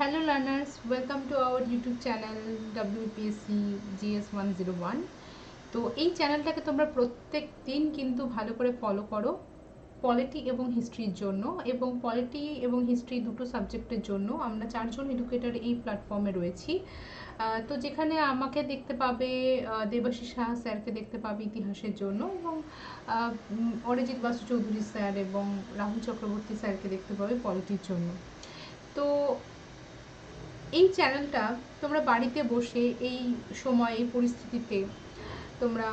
Hello learners, welcome to our YouTube channel WPSC GS 101। তো এই চ্যানেলটাকে তোমরা প্রত্যেক দিন কিন্তু ভালো করে ফলো করো পলিটি এবং হিস্ট্রির জন্য, এবং পলিটি এবং হিস্ট্রি দুটো সাবজেক্টের জন্য আমরা চারজন এডুকেটর এই প্ল্যাটফর্মে রয়েছি। তো যেখানে আমাকে দেখতে পাবে, দেবাশিস সাহা স্যারকে দেখতে পাবে ইতিহাসের জন্য, এবং অরিজিৎ বাসু চৌধুরী স্যার এবং রাহুল চক্রবর্তী স্যারকে দেখতে পাবে পলিটির জন্য। তো এই চ্যানেলটা তোমরা বাড়িতে বসে এই সময় এই পরিস্থিতিতে তোমরা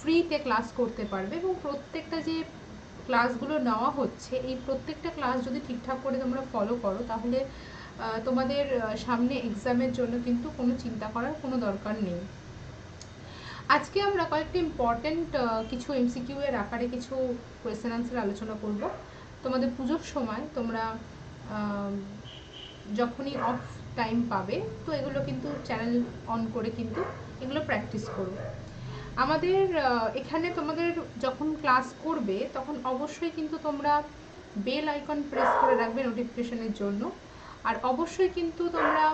ফ্রিতে ক্লাস করতে পারবে, এবং প্রত্যেকটা যে ক্লাসগুলো নেওয়া হচ্ছে এই প্রত্যেকটা ক্লাস যদি ঠিকঠাক করে তোমরা ফলো করো তাহলে তোমাদের সামনে এক্সামের জন্য কিন্তু কোনো চিন্তা করার কোনো দরকার নেই। আজকে আমরা কয়েকটি ইম্পর্টেন্ট কিছু এমসিকিউ এর আকারে কিছু কোয়েশ্চেন আনসার আলোচনা করব। তোমাদের পুজোর সময় তোমরা যখনই অফ টাইম পাবে তো এগুলো কিন্তু চ্যানেল অন করে কিন্তু এগুলো প্র্যাকটিস করো। আমাদের এখানে তোমাদের যখন ক্লাস করবে তখন অবশ্যই কিন্তু তোমরা বেল আইকন প্রেস করে রাখবে নোটিফিকেশনের জন্য, আর অবশ্যই কিন্তু তোমরা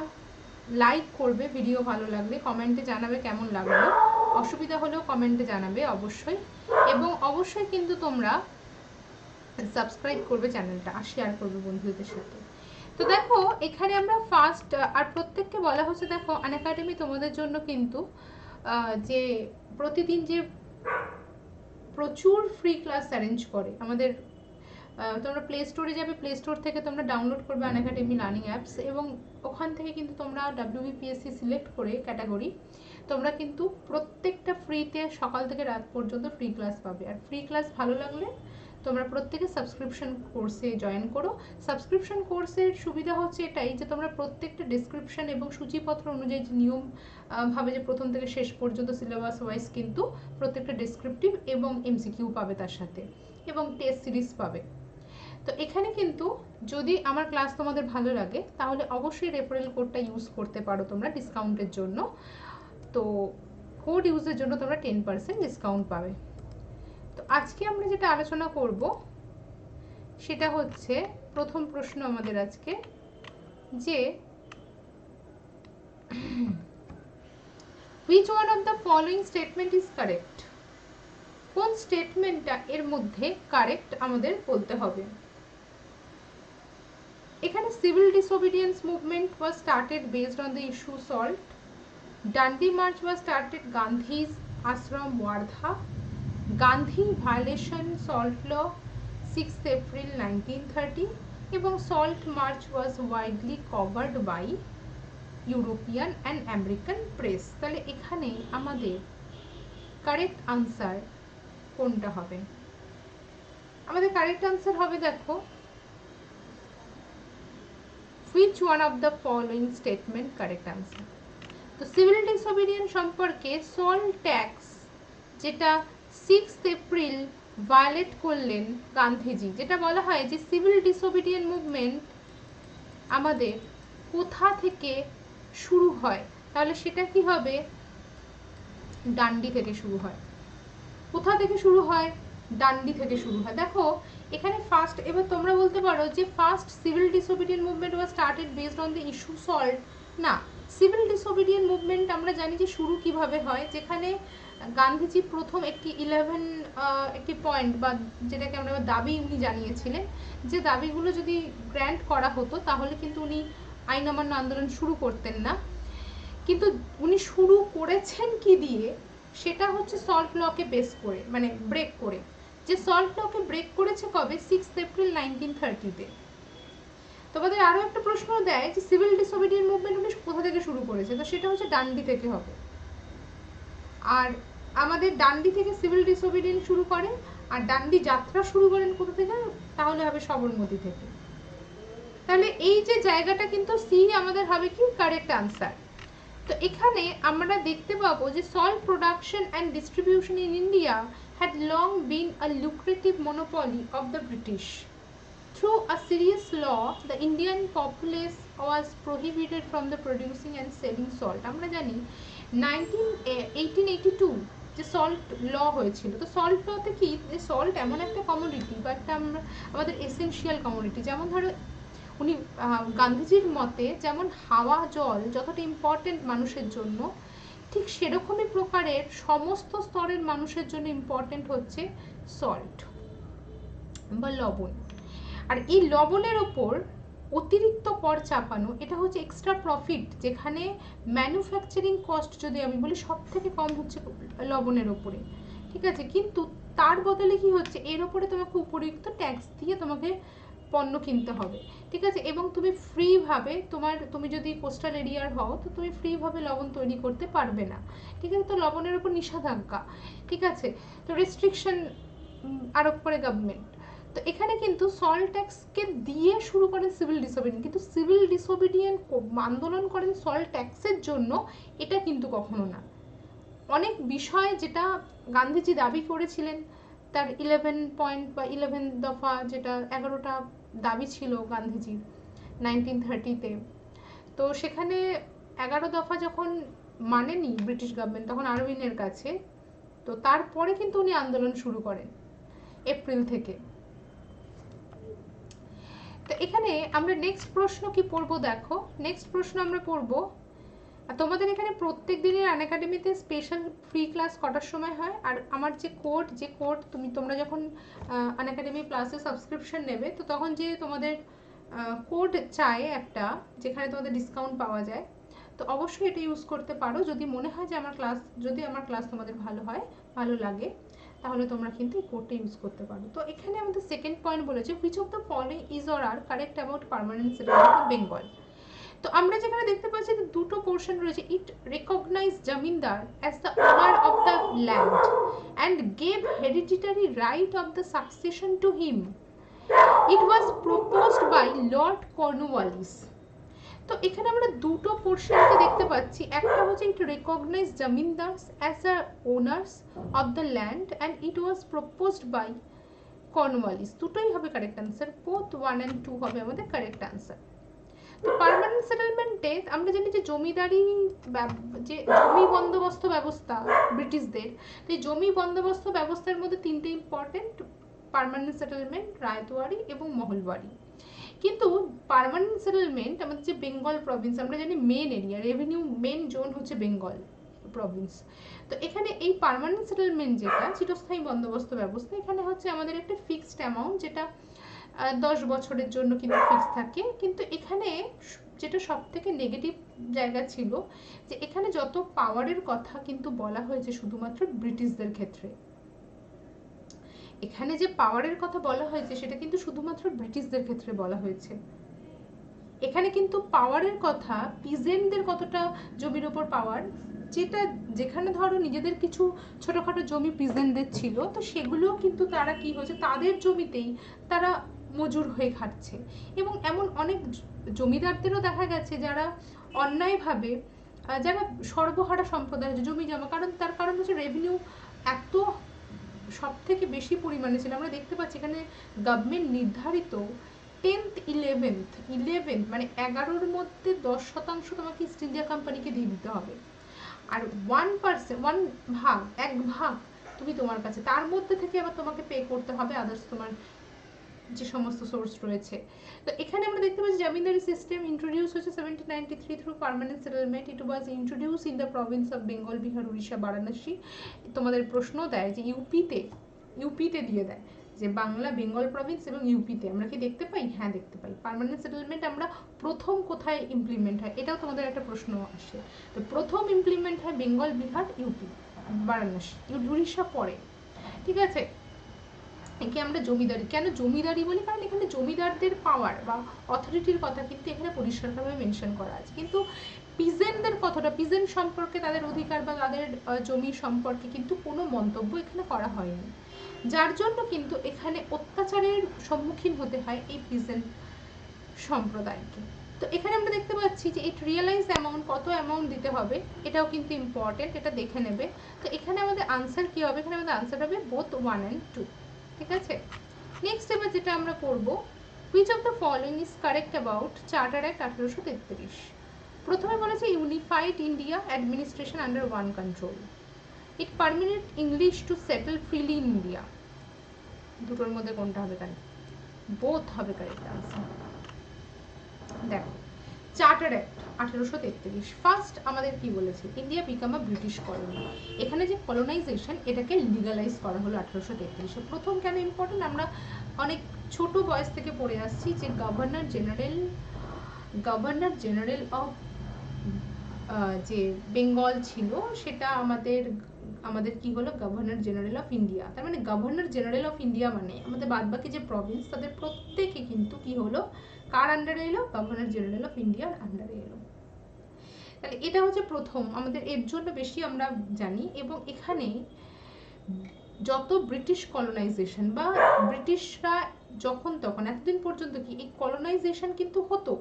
লাইক করবে ভিডিও ভালো লাগলে, কমেন্টে জানাবে কেমন লাগলো, অসুবিধা হলেও কমেন্টে জানাবে অবশ্যই, এবং অবশ্যই কিন্তু তোমরা সাবস্ক্রাইব করবে চ্যানেলটা আর শেয়ার করবে বন্ধুদের সাথে। তো দেখো এখানে আমরা ফার্স্ট আর প্রত্যেককে বলা হচ্ছে, দেখো আনএকাডেমি তোমাদের জন্য কিন্তু যে প্রতিদিন যে প্রচুর ফ্রি ক্লাস অ্যারেঞ্জ করে আমাদের, তোমরা প্লে স্টোরে যাবে, প্লে স্টোর থেকে তোমরা ডাউনলোড করবে আনএকাডেমি লার্নিং অ্যাপস, এবং ওখান থেকে কিন্তু তোমরা WBPSC সিলেক্ট করে ক্যাটাগরি তোমরা কিন্তু প্রত্যেকটা ফ্রিতে সকাল থেকে রাত পর্যন্ত ফ্রি ক্লাস পাবে। আর ফ্রি ক্লাস ভালো লাগলে তোমরা প্রত্যেকে সাবস্ক্রিপশন কোর্সে জয়েন করো। সাবস্ক্রিপশন কোর্সের সুবিধা হচ্ছে এটাই যে তোমরা প্রত্যেকটা ডিসক্রিপশন এবং সূচিপত্র অনুযায়ী যে নিয়ম ভাবে যে প্রথম থেকে শেষ পর্যন্ত সিলেবাস ওয়াইজ কিন্তু প্রত্যেকটা ডেসক্রিপটিভ এবং এমসিকিউ পাবে তার সাথে, এবং টেস্ট সিরিজ পাবে। তো এখানে কিন্তু যদি আমার ক্লাস তোমাদের ভালো লাগে তাহলে অবশ্যই রেফারেল কোডটা ইউজ করতে পারো তোমরা ডিসকাউন্টের জন্য। তো কোড ইউজের জন্য তোমরা 10% ডিসকাউন্ট পাবে। তো আজকে আমরা যেটা আলোচনা করব সেটা হচ্ছে প্রথম প্রশ্ন আমাদের আজকে, যে which one of the following statement is correct? কোন স্টেটমেন্টটা এর মধ্যে কারেক্ট আমাদের বলতে হবে। এখানে civil disobedience movement was started based on the issue salt. Dandi March was started Gandhi's Ashram Wardha. Gandhi violation salt law 6th April 1930, এবং salt march was widely covered by European and American press। তাহলে এখানে আমাদের correct answer কোনটা হবে? আমাদের correct answer হবে, দেখো, which one of the following statement correct answer? তো সিভিল ডিসোবিডিয়েন্স সম্পর্কে সল্ট ট্যাক্স যেটা 6th এপ্রিল ভায়োলেট করলেন গান্ধীজি, যেটা বলা হয় যে সিভিল ডিসোবিডিয়েন্ট মুভমেন্ট আমাদের কোথা থেকে শুরু হয়, তাহলে সেটা কি হবে? ডান্ডি থেকে শুরু হয়। কোথা থেকে শুরু হয়? ডান্ডি থেকে শুরু হয়। দেখো এখানে ফার্স্ট, এবার তোমরা বলতে পারো যে first civil disobedient movement was started based on the issue salt. না, সিভিল ডিসোবিডিয়েন্ট মুভমেন্ট আমরা জানি যে শুরু কিভাবে হয়, যেখানে গান্ধীজি প্রথম একটি পয়েন্ট বা যেটাকে আমরা দাবি উনি জানিয়েছিলেন, যে দাবিগুলো যদি গ্র্যান্ট করা হতো তাহলে কিন্তু উনি আইন অমান্য আন্দোলন শুরু করতেন না। কিন্তু উনি শুরু করেছেন কি দিয়ে, সেটা হচ্ছে সল্ট লকে বেস করে, মানে ব্রেক করে। যে সল্ট লকে ব্রেক করেছে কবে? 6th April 1930-তে। তোমাদের আরও একটা প্রশ্ন দেয় যে সিভিল ডিসোবিডিয়েন্ট মুভমেন্ট উনি কোথা থেকে শুরু করেছে, তো সেটা হচ্ছে ডান্ডি থেকে হবে। আর আমাদের ডান্ডি থেকে সিভিল ডিসোবিডিয়েন্ট শুরু করে, আর ডান্ডি যাত্রা শুরু করেন কোথা থেকে? তাহলে হবে সবরমতী থেকে। তাহলে এই যে জায়গাটা কিন্তু সি আমাদের হবে কি কারেক্ট আনসার। তো এখানে আমরা দেখতে পাবো যে salt production and distribution in India had long been a lucrative monopoly of the British. Through a serious law, the Indian populace was prohibited from the producing and selling salt. আমরা জানি 1882 যে salt ল হয়েছিল। তো salt লতে কি, যে salt এমন একটা commodity বা একটা আমাদের এসেনশিয়াল কমোডিটি, যেমন ধরো উনি গান্ধীজির মতে যেমন হাওয়া জল যতটা ইম্পর্টেন্ট মানুষের জন্য, ঠিক সেরকমই প্রকারের সমস্ত স্তরের মানুষের জন্য ইম্পর্টেন্ট হচ্ছে সল্ট বা লবণ। আর এই লবণের ওপর অতিরিক্ত কর চাপানো, এটা হচ্ছে এক্সট্রা প্রফিট, যেখানে ম্যানুফ্যাকচারিং কস্ট যদি আমি বলি সব থেকে কম হচ্ছে লবণের ওপরে, ঠিক আছে। কিন্তু তার বদলে কি হচ্ছে, এর ওপরে তোমাকে উপরিক্ত ট্যাক্স দিয়ে তোমাকে পণ্য কিনতে হবে, ঠিক আছে। এবং তুমি ফ্রিভাবে তুমি যদি কোস্টাল এরিয়ার হও তো তুমি ফ্রিভাবে লবণ তৈরি করতে পারবে না, ঠিক আছে। তো লবণের উপর নিষেধাজ্ঞা, ঠিক আছে। তো রেস্ট্রিকশন আরোপ করে গভর্নমেন্ট। তো এখানে কিন্তু সল্ট ট্যাক্সকে দিয়ে শুরু করেন সিভিল ডিসোবিডিয়েন্ট, কিন্তু সিভিল ডিসোবিডিয়েন্ট আন্দোলন করেন সল্ট ট্যাক্সের জন্য, এটা কিন্তু কখনো না। অনেক বিষয় যেটা গান্ধীজি দাবি করেছিলেন, তার 11 পয়েন্ট বা 11 দফা, যেটা 11টা দাবি ছিল গান্ধীজির 1930-তে, তো সেখানে 11 দফা যখন মানেনি ব্রিটিশ গভর্নমেন্ট তখন আরউইনের কাছে, তো তারপরে কিন্তু উনি আন্দোলন শুরু করেন এপ্রিল থেকে। তো এখানে আমরা নেক্সট প্রশ্ন কি পড়বো, দেখো নেক্সট প্রশ্ন আমরা পড়বো, তোমাদের এখানে প্রত্যেক দিনের আনএকাডেমিতে স্পেশাল ফ্রি ক্লাস কটার সময় হয়, আর আমার যে কোড তোমরা যখন আনএকাডেমি প্লাসে সাবস্ক্রিপশন নেবে, তো তখন যে তোমাদের কোড চায় একটা, যেখানে তোমাদের ডিসকাউন্ট পাওয়া যায়, তো অবশ্যই এটা ইউজ করতে পারো। যদি মনে হয় যে আমার ক্লাস তোমাদের ভালো হয়, ভালো লাগে, তাহলে তোমরা কিন্তু এই কোডটা ইউজ করতে পারো। তো এখানে আমাদের সেকেন্ড পয়েন্ট বলেছে, which of the following is or are correct about permanent settlement of Bengal. তো আমরা যেখানে দেখতে পাচ্ছি যে দুটো পোর্শন রয়েছে, it recognise zamindar as the owner of the land and gave hereditary right of the succession to him. It was proposed by Lord Cornwallis. তো এখানে আমরা দুটো পোর্শনকে দেখতে পাচ্ছি, একটা হচ্ছে it recognise zamindars as the owners of the land and it was proposed by Cornwallis. দুটোই হবে কারেক্ট আনসার, বোথ 1 and 2 হবে আমাদের কারেক্ট আনসার। তো পার্মানেন্ট সেটেলমেন্টে আমরা জানি যে জমিদারি, যে জমি বন্দোবস্ত ব্যবস্থা ব্রিটিশদের, তো এই জমি বন্দোবস্ত ব্যবস্থার মধ্যে তিনটে ইম্পর্টেন্ট, পার্মানেন্ট সেটেলমেন্ট, রায়তওয়ারি এবং মহলবাড়ি। কিন্তু পার্মানেন্ট সেটেলমেন্ট আমাদের যে বেঙ্গল প্রভিন্স, আমরা জানি main area revenue main zone হচ্ছে বেঙ্গল প্রভিন্স। তো এখানে এই পার্মানেন্ট সেটেলমেন্ট যেটা চিরস্থায়ী বন্দোবস্ত ব্যবস্থা, এখানে হচ্ছে আমাদের একটা ফিক্সড অ্যামাউন্ট, যেটা 10 বছরের জন্য কিন্তু ফিক্স থাকে। কিন্তু এখানে যেটা সব থেকে নেগেটিভ জায়গা ছিল, যে এখানে যত পাওয়ারের কথা কিন্তু বলা হয়েছে শুধুমাত্র ব্রিটিশদের ক্ষেত্রে। এখানে যে পাওয়ারের কথা বলা হয়েছে সেটা কিন্তু শুধুমাত্র ব্রিটিশদের ক্ষেত্রে বলা হয়েছে। এখানে কিন্তু পাওয়ারের কথা পিজেন্টদের কতটা জমির ওপর পাওয়ার, যেখানে ধরো নিজেদের কিছু ছোটখাটো জমি পিজেন্টদের ছিল, তো সেগুলো কিন্তু তারা কি হয়েছে, তাদের জমিতেই তারা মজুর হয়ে খাচ্ছে। এবং এমন অনেক জমিদারদেরও দেখা গেছে যারা অন্যায়ভাবে, যারা সর্বহারা সম্প্রদায়ের জমি জমা, তার কারণ হচ্ছে রেভিনিউ এত সব থেকে বেশি পরিমাণে ছিল। আমরা দেখতে পাচ্ছি এখানে গভর্নমেন্ট নির্ধারিত 10th 11th মানে 11-র মধ্যে 10% তোমাকে ইস্ট ইন্ডিয়া কোম্পানিকে দিয়ে দিতে হবে, আর 1% এক ভাগ তুমি তোমার কাছে, তার মধ্যে থেকে আবার তোমাকে পে করতে হবে আদার্স তোমার যে সমস্ত সোর্স রয়েছে। তো এখানে আমরা দেখতে পাচ্ছি জমিদারি সিস্টেম ইন্ট্রোডিউস হয়েছে 1793 through permanent settlement. It was introduce in the Province of Bengal, Bihar, Orissa, Varanasi. তোমাদের প্রশ্ন দেয় যে ইউপিতে দিয়ে দেয় যে বাংলা, বেঙ্গল প্রভিন্স এবং ইউপিতে আমরা কি দেখতে পাই? হ্যাঁ দেখতে পাই। পার্মানেন্ট সেটেলমেন্ট আমরা প্রথম কোথায় ইমপ্লিমেন্ট হয়, এটাও তোমাদের একটা প্রশ্ন আসে। তো প্রথম ইমপ্লিমেন্ট হয় বেঙ্গল, বিহার, ইউপি, বারাণসী, উড়িষ্যা পরে, ঠিক আছে। একে আমরা জমিদারি, কেন জমিদারি বলি, কারণ এখানে জমিদারদের পাওয়ার বা অথরিটির কথা কিন্তু এখানে পরিষ্কারভাবে মেনশন করা আছে। কিন্তু পিজেন্টদের কথাটা, পিজেন্ট সম্পর্কে, তাদের অধিকার বা তাদের জমি সম্পর্কে কিন্তু কোনো মন্তব্য এখানে করা হয়নি, যার জন্য কিন্তু এখানে অত্যাচারের সম্মুখীন হতে হয় এই পিজেন্ট সম্প্রদায়কে। তো এখানে আমরা দেখতে পাচ্ছি যে এই রিয়েলাইজ অ্যামাউন্ট, কত অ্যামাউন্ট দিতে হবে, এটাও কিন্তু ইম্পর্টেন্ট, এটা দেখে নেবে। তো এখানে আমাদের আনসার কি হবে, এখানে আমাদের আনসার হবে বোথ 1 and 2, ঠিক আছে। নেক্সট এবার যেটা আমরা করব, which of the following is correct about charter act 1833। প্রথমে বলেছে unified India administration under one control, it permit English to settle freely in India. দুটোর মধ্যে কোনটা হবে কারেক্ট? বোথ হবে কারেক্ট আনসার। দেখো, চার্টার অ্যাক্ট 1833 ফার্স্ট আমাদের কি বলেছে, India become a British colony. এখানে যে কলোনাইজেশন এটাকে লিগালাইজ করা হলো 1833-এ। প্রথম কেন ইম্পর্টেন্ট, আমরা অনেক ছোট বয়স থেকে পড়ে আসছি যে গভর্নর জেনারেল অফ যে বেঙ্গল ছিল সেটা আমাদের কি হলো, গভর্নর জেনারেল অফ ইন্ডিয়া। তার মানে গভর্নর জেনারেল অফ ইন্ডিয়া মানে আমাদের বাদবাকি যে প্রভিন্স তাদের প্রত্যেকে কিন্তু কি হলো, কার আন্ডারে এলো, গভর্নর জেনারেল অফ ইন্ডিয়ার আন্ডারে এলো। তাহলে এটা হচ্ছে প্রথম, আমাদের এর জন্য বেশি আমরা জানি। এবং এখানে যত ব্রিটিশ কলোনাইজেশন বা ব্রিটিশরা যখন তখন এতদিন পর্যন্ত কি এই কলোনাইজেশন কিন্তু হতো,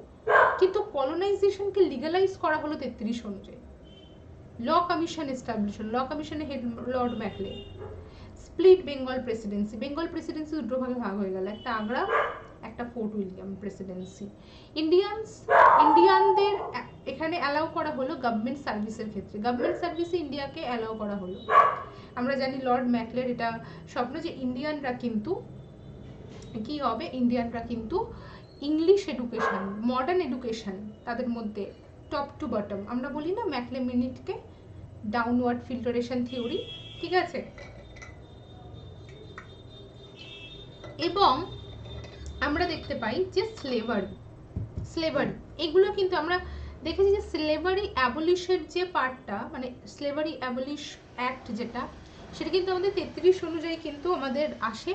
কিন্তু কলোনাইজেশনকে লিগালাইজ করা হলো 33 অনুযায়ী। ল কমিশন এস্টাবলিশ হলো, ল কমিশনে head Lord Macaulay. Split Bengal Presidency দুটো ভাগে ভাগ হয়ে গেল, একটা আগ্রা, একটা ফোর্ট উইলিয়াম প্রেসিডেন্সি। ইন্ডিয়ানদের এখানে অ্যালাউ করা হলো গভর্নমেন্ট সার্ভিসের ক্ষেত্রে, গভর্নমেন্ট সার্ভিসে ইন্ডিয়াকে অ্যালাউ করা হলো। আমরা জানি লর্ড ম্যাকলের এটা স্বপ্ন যে ইন্ডিয়ানরা কিন্তু কি হবে, ইন্ডিয়ানরা কিন্তু ইংলিশ এডুকেশন, মডার্ন এডুকেশন তাদের মধ্যে টপ টু বটম, আমরা বলি না ম্যাকলে মিনিটকে ডাউনওয়ার্ড ফিল্টারেশন থিওরি, ঠিক আছে। এবং আমরা দেখতে পাই যে স্লেভারি এগুলো কিন্তু আমরা দেখেছি যে স্লেভারি অ্যাবলিশের যে পার্টটা, মানে স্লেভারি অ্যাবলিশ অ্যাক্ট যেটা, সেটা কিন্তু আমাদের 33 অনুযায়ী কিন্তু আমাদের আসে,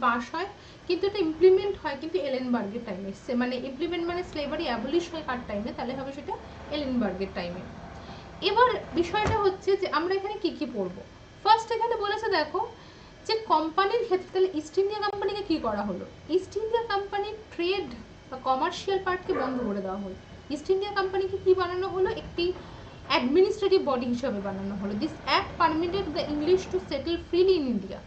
পাস হয়, কিন্তু এটা ইমপ্লিমেন্ট হয় কিন্তু এলেনবার্গের টাইমে। মানে ইমপ্লিমেন্ট মানে স্লেভারি অ্যাবলিশ হয় কার টাইমে, তাহলে হবে সেটা এলেনবার্গের টাইমে। এবার বিষয়টা হচ্ছে যে আমরা এখানে কি কি পড়বো। ফার্স্ট এখানে বলেছে দেখো যে কোম্পানির ক্ষেত্রে, তাহলে ইস্ট ইন্ডিয়া কোম্পানিকে কি করা হলো, ইস্ট ইন্ডিয়া কোম্পানির ট্রেড বা কমার্শিয়াল পার্টকে বন্ধ করে দেওয়া হলো। ইস্ট ইন্ডিয়া কোম্পানিকে কি বানানো হলো, একটি অ্যাডমিনিস্ট্রেটিভ বডি হিসেবে বানানো হলো। This act permitted the English to settle freely in India,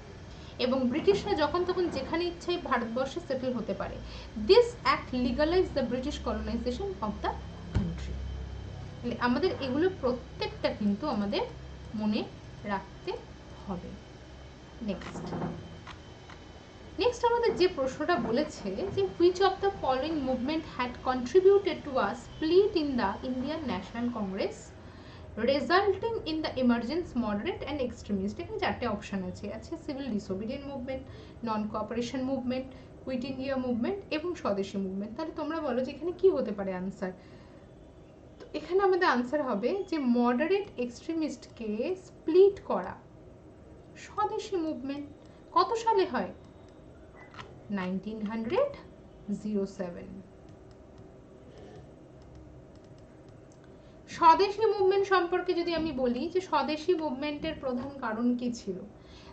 এবং ব্রিটিশরা যখন তখন যেখানে ইচ্ছে ভারতবর্ষে সেটেল হতে পারে। This act legalise the British colonisation of the country. আমাদের এগুলো প্রত্যেকটা কিন্তু আমাদের মনে রাখতে হবে। নেক্সট আমাদের যে প্রশ্নটা বলেছে যে which of the following movement had contributed to a split in the Indian National Congress resulting in the emergence moderate and extremist. এখানে চারটে অপশন আছে civil disobedient movement, non cooperation movement, quit India movement এবং Swadeshi movement. তাহলে তোমরা বলো যে এখানে কি হতে পারে আনসার। তো এখানে আমাদের আনসার হবে যে মডারেট এক্সট্রিমিস্টকে স্প্লিট করা স্বদেশী মুভমেন্ট। কত সালে হয়, 1907। স্বদেশী মুভমেন্ট সম্পর্কে যদি আমি বলি যে স্বদেশী মুভমেন্টের প্রধান কারণ কি ছিল,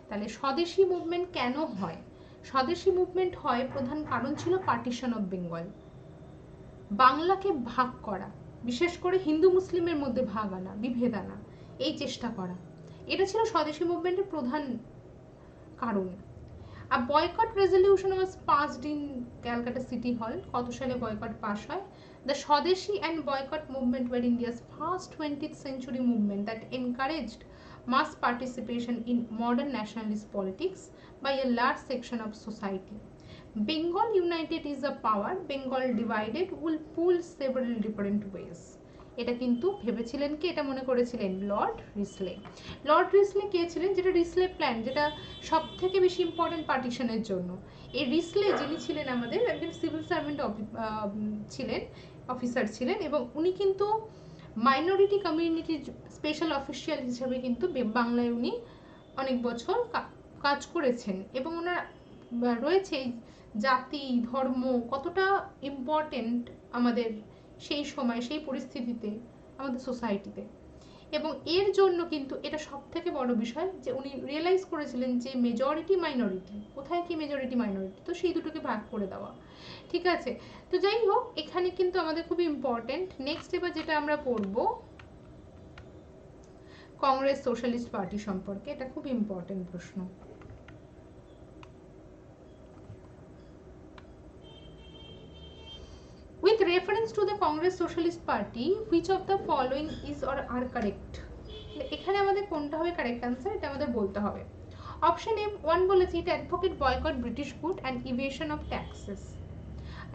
তাহলে স্বদেশী মুভমেন্ট কেন হয়, স্বদেশী মুভমেন্ট হয় প্রধান কারণ ছিল পার্টিশন অফ বেঙ্গল, বাংলাকে ভাগ করা, বিশেষ করে হিন্দু মুসলিমের মধ্যে ভাগ আনা, বিভেদ আনা, এই চেষ্টা করা, এটা ছিল স্বদেশী মুভমেন্টের প্রধান কারণ। A boycott resolution was passed in Calcutta City Hall. কত সালে বয়কট পাস হয়? The Swadeshi and boycott movement were India's first 20th century movement that encouraged mass participation in modern nationalist politics by a large section of society. Bengal united is a power, Bengal divided will pull several different ways. এটা কিন্তু ভেবেছিলেন কি, এটা মনে করেছিলেন Lord রিসলে। Lord রিসলে কে ছিলেন, যেটা রিসলে plan, যেটা সব থেকে বেশি ইম্পর্টেন্ট পার্টিশনের জন্য। এই রিসলে যিনি ছিলেন আমাদের একজন সিভিল সার্ভেন্ট অফিসার ছিলেন, এবং উনি কিন্তু মাইনরিটি কমিউনিটির স্পেশাল অফিসিয়াল হিসেবে কিন্তু বাংলায় উনি অনেক বছর কাজ করেছেন, এবং ওনার রয়েছে জাতি ধর্ম কতটা ইম্পর্টেন্ট আমাদের সেই সময় সেই পরিস্থিতিতে আমাদের সোসাইটিতে। এবং এর জন্য কিন্তু এটা সব থেকে বড় বিষয় যে উনি রিয়েলাইজ করেছিলেন যে মেজরিটি মাইনরিটি, কোথায় কি মেজরিটি মাইনরিটি, তো সেই দুটোকে ভাগ করে দেওয়া, ঠিক আছে। তো যাই হোক, এখানে কিন্তু আমাদের খুব ইম্পর্টেন্ট। নেক্সট এবার যেটা আমরা পড়বো কংগ্রেস সোশ্যালিস্ট পার্টি সম্পর্কে, এটা খুব ইম্পর্টেন্ট প্রশ্ন। With reference to the Congress Socialist Party, which of the following is or are correct? এখানে আমাদের কোনটা হবে কারেক্ট আনসার, এটা আমাদের বলতে হবে। অপশন এ 1 বলেছে it advocate boycott British good and evasion of taxes.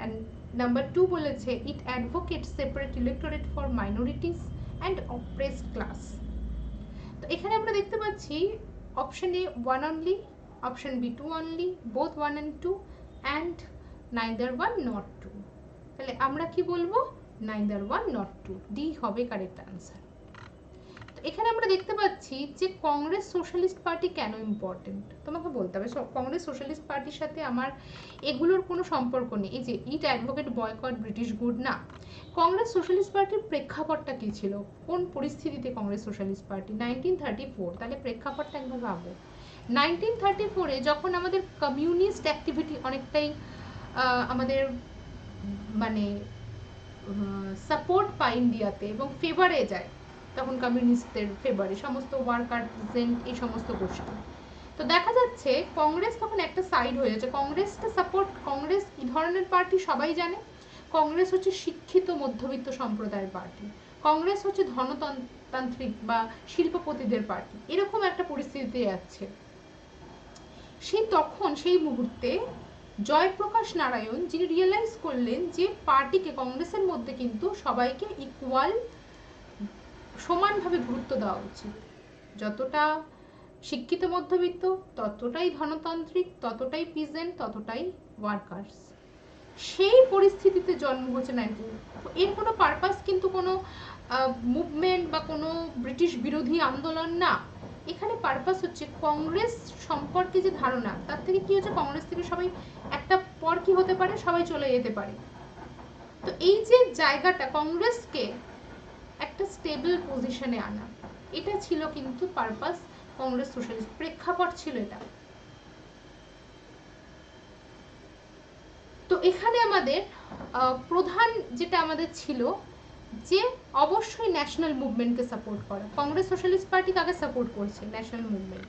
And number 2 বলেছে it advocate separate electorate for minorities and oppressed class. তো এখানে আমরা দেখতে পাচ্ছি option A 1 only, option B 2 only, both 1 and 2 and neither 1 not 2। তাহলে আমরা কি বলবো? নাইদার 1 নট 2, ডি হবে কারেক্ট আনসার। তো এখানে আমরা দেখতে পাচ্ছি যে কংগ্রেস সোশ্যালিস্ট পার্টি কেন ইম্পর্টেন্ট, তোমাকে বলতে হবে কংগ্রেস সোশ্যালিস্ট পার্টির সাথে আমার এগুলোর কোনো সম্পর্ক নেই। এই যে ইট অ্যাডভোকেট বয়কট ব্রিটিশ গুড, না, কংগ্রেস সোশ্যালিস্ট পার্টির প্রেক্ষাপটটা কি ছিল, কোন পরিস্থিতিতে কংগ্রেস সোশ্যালিস্ট পার্টি? 1934। তাহলে প্রেক্ষাপটটা একবার ভাবো। 1934-এ যখন আমাদের কমিউনিস্ট অ্যাক্টিভিটি অনেকটাই আমাদের মানে সাপোর্ট পায় ইন্ডিয়াতে এবং ফেভারে যায়, তখন কমিউনিস্টদের ফেভারে সমস্ত ওয়ার্কার প্রেজেন্ট এই সমস্ত গোষ্ঠী। তো দেখা যাচ্ছে কংগ্রেস তখন একটা সাইড হয়ে যাচ্ছে, কংগ্রেসটা সাপোর্ট, কংগ্রেস কি ধরনের পার্টি সবাই জানে, কংগ্রেস হচ্ছে শিক্ষিত মধ্যবিত্ত সম্প্রদায়ের পার্টি, কংগ্রেস হচ্ছে ধনতান্ত্রিক বা শিল্পপতিদের পার্টি, এরকম একটা পরিস্থিতিতে যাচ্ছে। সেই মুহূর্তে জয়প্রকাশ নারায়ণ যিনি রিয়েলাইজ করলেন যে পার্টিকে, কংগ্রেসের মধ্যে কিন্তু সবাইকে ইকুয়াল সমানভাবে গুরুত্ব দেওয়া উচিত, যতটা শিক্ষিত মধ্যবিত্ত ততটাই ধনতান্ত্রিক, ততটাই পিজেন্ট, ততটাই ওয়ার্কার্স। সেই পরিস্থিতিতে জন্ম হচ্ছে 19। এর কোনো পারপাস কিন্তু কোনো মুভমেন্ট বা কোনো ব্রিটিশ বিরোধী আন্দোলন না, এখানে পারপাস হচ্ছে কংগ্রেস সম্পর্কে যে ধারণা, তার থেকে কি হচ্ছে কংগ্রেস থেকে সবাই একটা পর কি হতে পারে, সবাই চলে যেতে পারে। তো এই যে জায়গাটা কংগ্রেসকে একটা স্টেবল পজিশনে আনা, এটা ছিল কিন্তু পারপাস কংগ্রেস সোশ্যালিস্ট, প্রেক্ষাপট ছিল এটা। তো এখানে আমাদের প্রধান যেটা আমাদের ছিল যে অবশ্যই ন্যাশনাল মুভমেন্টকে সাপোর্ট করা। কংগ্রেস সোশ্যালিস্ট পার্টি কাকে সাপোর্ট করছে? National movement.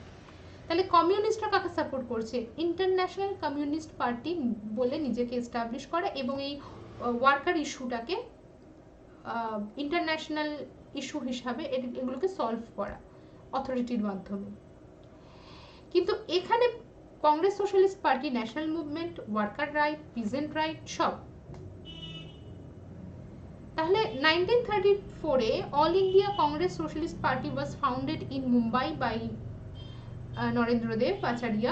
তাহলে কমিউনিস্টরা কাকে সাপোর্ট করছে? ইন্টারন্যাশনাল কমিউনিস্ট পার্টি বলে নিজেকে এস্টাবলিশ করা এবং এই ওয়ার্কার ইস্যুটাকে ইন্টারন্যাশনাল ইস্যু হিসাবে এগুলোকে সলভ করা অথরিটির মাধ্যমে। কিন্তু এখানে Congress socialist party, national movement, worker right, peasant right সব। তাহলে 1934-এ all India Congress socialist party was founded in Mumbai by Narendradev Acharya,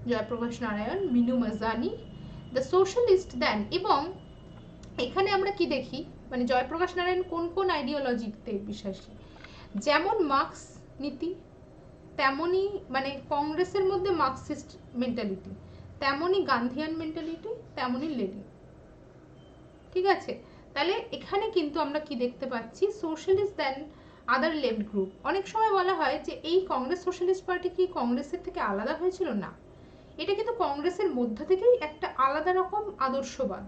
Jayaprakash Narayan, Minoo Masani, the socialist then. এবং এখানে আমরা কি দেখি, মানে জয়প্রকাশ নারায়ণ কোন কোন আইডিওলজিতে বিশ্বাসী? যেমন মার্কস নীতি, তেমনই মানে কংগ্রেসের মধ্যে মার্কসিস্ট মেন্টালিটি, তেমনই গান্ধিয়ান মেন্টালিটি, তেমনই লেনিন। ঠিক আছে, তাহলে এখানে কিন্তু আমরা কি দেখতে পাচ্ছি, সোশ্যালিস্ট দেন আদার লেফট গ্রুপ। অনেক সময় বলা হয় যে এই কংগ্রেস সোশ্যালিস্ট পার্টি কি কংগ্রেসের থেকে আলাদা হয়েছিল? না, এটা কিন্তু কংগ্রেসের মধ্য থেকেই একটা আলাদা রকম আদর্শবাদ।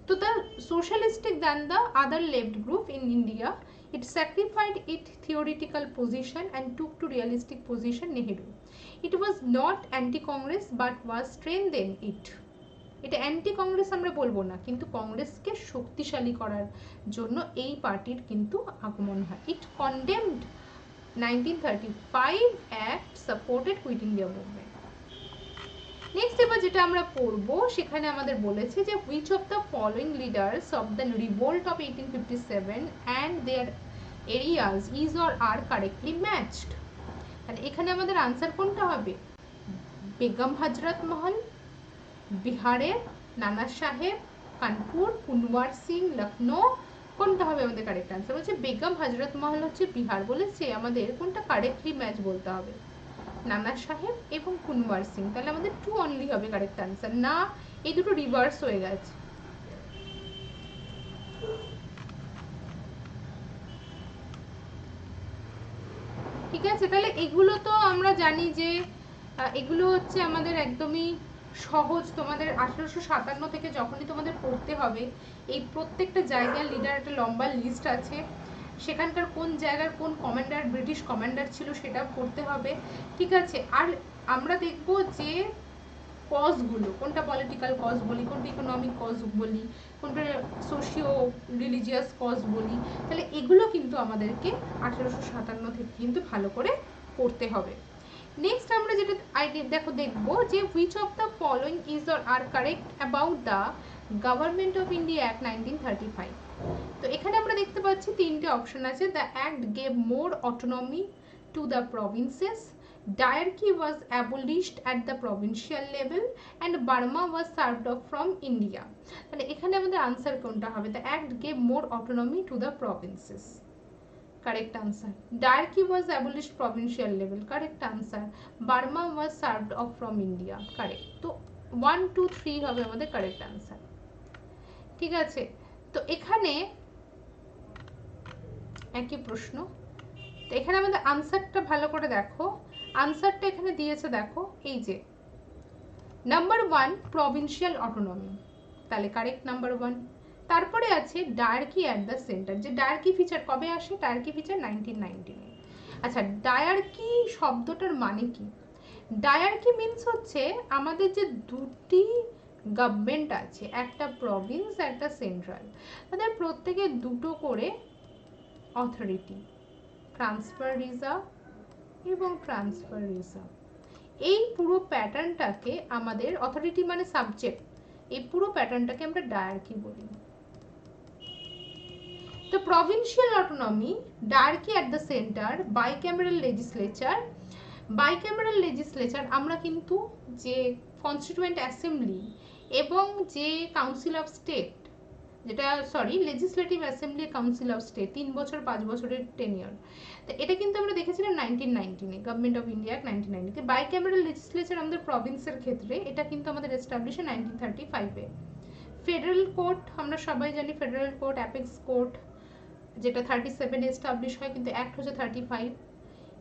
তো the socialistic than the other left group in India, it sacrificed its theoretical position and took to realistic position Nehru. It was not anti-Congress but was strengthened it. এটা অ্যান্টি কংগ্রেস আমরা বলবো না, কিন্তু কংগ্রেসকে শক্তিশালী করার জন্য এই পার্টির কিন্তু আগমন হয়। It condemned 1935 act supported quit India movement. Next এবার যেটা আমরা পড়বো সেখানে আমাদের বলেছে যে which of the following leaders of the revolt of 1857 and their areas is or are correctly matched। তাহলে এখানে আমাদের আনসার কোনটা হবে? বেগম হজরত মহল, বিহারের নানা সাহেব, কানপুর, কুনওয়ার সিং, লখনৌ, কোনটা হবে আমাদের কারেক্ট আনসার? বলছে বেগম হজরত মহল হচ্ছে বিহার, বলেছে আমাদের কোনটা কারেক্টলি ম্যাচ বলতে হবে, নানা সাহেব এবং কুনওয়ার সিং। তাহলে আমাদের 2 অনলি হবে কারেক্ট আনসার, না এই দুটো রিভার্স হয়ে গেছে। ঠিক আছে, তাহলে এগুলো তো আমরা জানি যে এগুলো হচ্ছে আমাদের একদমই সহজ। তোমাদের 1857 থেকে যখনই তোমাদের পড়তে হবে, এই প্রত্যেকটা জায়গার লিডার একটা লম্বা লিস্ট আছে, সেখানকার কোন জায়গার কোন কমান্ডার ব্রিটিশ কমান্ডার ছিল সেটা পড়তে হবে। ঠিক আছে, আর আমরা দেখব যে কজগুলো, কোনটা পলিটিক্যাল কজ বলি, কোনটা ইকোনমিক কজ বলি, কোনটা সোশিও রিলিজিয়াস কজ বলি, তাহলে এগুলো কিন্তু আমাদেরকে 1857 থেকে কিন্তু ভালো করে পড়তে হবে। নেক্সট আমরা যেটা আইডিয়া দেখো দেখবো যে which of the following is or are correct about the government of India act 1935। তো এখানে আমরা দেখতে পাচ্ছি তিনটে অপশন আছে। The act gave more autonomy to the provinces, diarchy was abolished at the provincial level, and Burma was served off from India। তাহলে এখানে আমাদের আনসার কোনটা হবে? the act gave more autonomy to the provinces, correct answer। diarchy was abolished provincial level, correct answer। Burma was served off from India, correct। তো 1 2 3 হবে আমাদের correct answer, ঠিক আছে। তো এখানে একই প্রশ্ন, তো এখানে আমাদের আনসারটা ভালো করে দেখো। আনসারটা এখানে দিয়েছে দেখো, এই যে নাম্বার 1 প্রভিন্সিয়াল অটোনমি, তাহলে কারেক্ট নাম্বার 1। তারপরে আছে ডায়ার্কি অ্যাট দ্য সেন্টার, যে ডায়ার্কি ফিচার কবে আসে? Dyarchy feature 1919। আচ্ছা, ডায়ার্কি শব্দটার মানে কি? ডায়ার্কি মিন্স হচ্ছে আমাদের যে দুটি গভর্নমেন্ট আছে, একটা প্রভিন্স একটা সেন্ট্রাল, তাদের প্রত্যেকে দুটো করে অথরিটি, ট্রান্সফার রিজার্ভ এবং ট্রান্সফার রিজার্ভ, এই পুরো প্যাটার্নটাকে আমাদের অথরিটি মানে সাবজেক্ট, এই পুরো প্যাটার্নটাকে আমরা ডায়ার্কি বলি। তো provincial autonomy, dyarchy at the centre, bicameral legislature. Bicameral legislature আমরা কিন্তু যে কনস্টিটিউয়েন্ট অ্যাসেম্বলি এবং যে কাউন্সিল অফ স্টেট, যেটা sorry legislative assembly council of state, 3 বছর 5 বছরের টেনিয়র, তো এটা কিন্তু আমরা দেখেছিলাম 1919-এ, গভর্নমেন্ট অফ ইন্ডিয়া 1990-তে। বাইক্যামেরাল লেজিসলেচার আমাদের প্রভিন্সের ক্ষেত্রে, এটা কিন্তু আমাদের এস্টাবলিশ 1935-এ। ফেডারেল কোর্ট আমরা সবাই জানি, ফেডারেল কোর্ট, অ্যাপেক্স কোর্ট, যেটা 37-এ এস্টাবলিশ হয়, কিন্তু অ্যাক্ট হচ্ছে 35।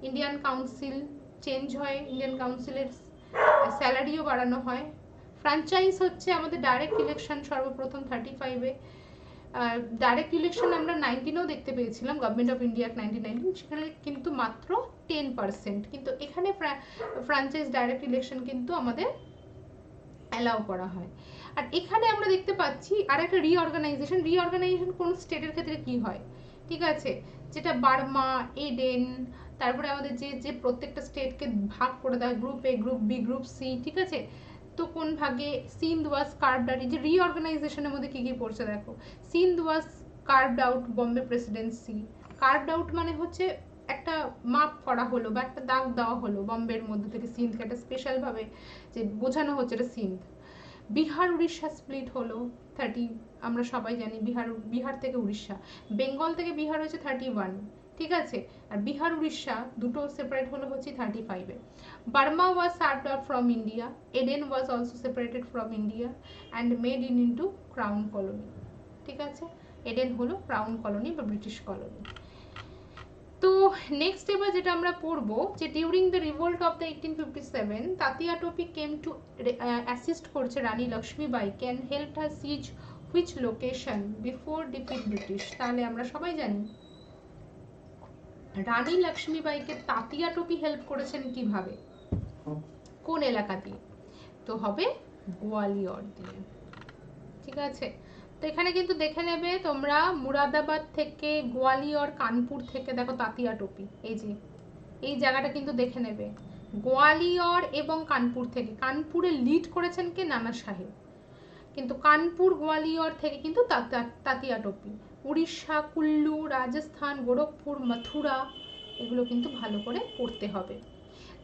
ইন্ডিয়ান কাউন্সিল চেঞ্জ হয়, ইন্ডিয়ান কাউন্সিলের স্যালারিও বাড়ানো হয়। ফ্র্যাঞ্চাইজ হচ্ছে আমাদের ডাইরেক্ট ইলেকশন সর্বপ্রথম 35-এ। ডাইরেক্ট ইলেকশন আমরা 19-এও দেখতে পেয়েছিলাম, গভর্নমেন্ট অফ ইন্ডিয়া 1919, সেখানে কিন্তু মাত্র 10%, কিন্তু এখানে ফ্র্যাঞ্চাইজ ডাইরেক্ট ইলেকশন কিন্তু আমাদের অ্যালাউ করা হয়। আর এখানে আমরা দেখতে পাচ্ছি আর একটা রিঅর্গানাইজেশন। রিঅর্গানাইজেশন কোন স্টেটের ক্ষেত্রে কি হয়, ঠিক আছে, যেটা বার্মা, এডেন, তারপরে আমাদের যে যে প্রত্যেকটা স্টেটকে ভাগ করে দেয়, group A, group B, group C, ঠিক আছে। তো কোন ভাগে সিন্ধ ওয়াজ কার্ভড আউট, যে রিঅর্গানাইজেশনের মধ্যে কি কি পড়ছে দেখো। Sindh was carved out Bombay presidency. Carved out মানে হচ্ছে একটা মাপ করা হলো বা একটা দাগ দেওয়া হলো বম্বের মধ্যে থেকে সিন্ধকে, একটা স্পেশাল ভাবে যে বোঝানো হচ্ছে এটা সিন্ধ। বিহার উড়িষ্যা স্প্লিট হলো 30, আমরা সবাই জানি বিহার থেকে উড়িষ্যা, বেঙ্গল থেকে বিহার হচ্ছে 31, ঠিক আছে। আর বিহার উড়িষ্যা দুটো সেপারেট হলো হচ্ছে 35-এ। Burma was served out from India, Aden was also separated from India and made into crown colony, ঠিক আছে। এডেন হলো ক্রাউন কলোনি বা ব্রিটিশ কলোনি। তো নেক্সট এবার যেটা আমরা পড়বো, যে during the revolt of the 1857 Tatya Tope came to assist করছে Rani Lakshmibai, can help her siege which location before defeat British. তাহলে আমরা সবাই জানি রানী লক্ষ্মীবাইকে তাতিয়া টোপি হেল্প করেছেন কিভাবে, কোন এলাকা দিয়ে? তো হবে গোয়ালিয়র দিয়ে, ঠিক আছে। তো এখানে কিন্তু দেখে নেবে তোমরা, মুরাদাবাদ থেকে, গোয়ালিয়র, কানপুর থেকে দেখো তাতিয়া টোপি, এই যে এই জায়গাটা কিন্তু দেখে নেবে, গোয়ালিয়র এবং কানপুর থেকে। কানপুরে লিড করেছেন কে? নানা সাহেব, কিন্তু কানপুর গোয়ালিয়র থেকে কিন্তু তাতিয়া টোপি। উড়িষ্যা, কুল্লু, রাজস্থান, গোরখপুর, মথুরা, এগুলো কিন্তু ভালো করে পড়তে হবে।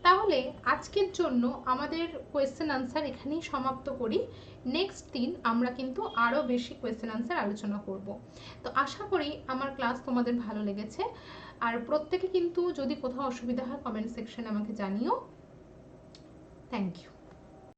তাহলে আজকের জন্য আমাদের কোয়েশ্চেন আনসার এখানেই সমাপ্ত করি। নেক্সট দিন আমরা কিন্তু আরও বেশি কোয়েশ্চেন আনসার আলোচনা করব। তো আশা করি আমার ক্লাস তোমাদের ভালো লেগেছে। আর প্রত্যেকে কিন্তু যদি কোথাও অসুবিধা হয় কমেন্ট সেকশনে আমাকে জানিও। Thank you.